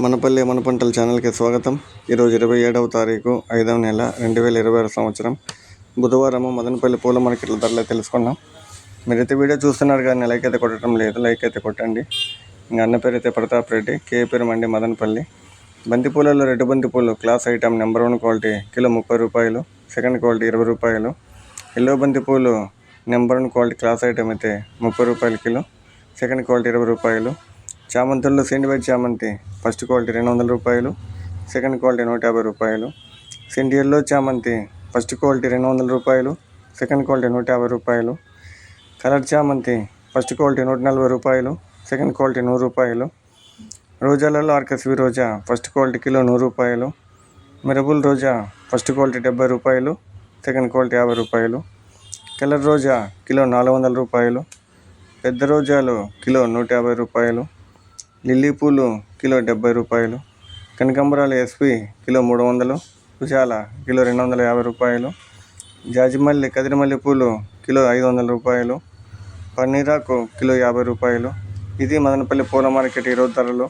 మనపల్లి మన పంటల ఛానల్కి స్వాగతం. ఈరోజు 27వ తారీఖు 5వ నెల 2026 సంవత్సరం బుధవారము మదనపల్లి పూల మార్కెట్ల ధరలు తెలుసుకున్నాం. మీరైతే వీడియో చూస్తున్నారు కానీ లైక్ అయితే కొట్టడం లేదు, లైక్ అయితే కొట్టండి. ఇంకా అన్న పేరు అయితే ప్రతాప్ రెడ్డి, కే పేరు మండి మదనపల్లి. బంతిపూలలో రెడ్ బంతిపూలు class item number 1 quality kilo 30 రూపాయలు, సెకండ్ క్వాలిటీ 20 రూపాయలు. ఎల్లో బంతిపూలు నెంబర్ 1 క్వాలిటీ క్లాస్ ఐటమ్ అయితే 30 రూపాయలు కిలో, సెకండ్ క్వాలిటీ 20 రూపాయలు. చామంతుల్లో సిండివైట్ చామంతి ఫస్ట్ క్వాలిటీ 200 రూపాయలు, సెకండ్ క్వాలిటీ 150 రూపాయలు. సిండి ఎల్లో చామంతి ఫస్ట్ క్వాలిటీ 200 రూపాయలు, సెకండ్ క్వాలిటీ 150 రూపాయలు. కలర్ చామంతి ఫస్ట్ క్వాలిటీ 140 రూపాయలు, సెకండ్ క్వాలిటీ 100 రూపాయలు. రోజాలలో ఆర్కస్వి రోజా ఫస్ట్ క్వాలిటీ కిలో 100 రూపాయలు. మిరబుల్ రోజా ఫస్ట్ క్వాలిటీ 70 రూపాయలు, సెకండ్ క్వాలిటీ 50 రూపాయలు. కలర్ రోజా కిలో 400 రూపాయలు. పెద్ద రోజాలు కిలో 150 రూపాయలు. లిల్లీ పూలు కిలో 70 రూపాయలు. కనకాంబరాలు ఎస్పి కిలో 300, కుశాల కిలో 250 రూపాయలు. జాజిమల్లి కదిరిమల్లి పూలు కిలో 500 రూపాయలు. పన్నీరాకు కిలో 50 రూపాయలు. ఇది మదనపల్లి పూల మార్కెట్ ఈరోజు ధరలు.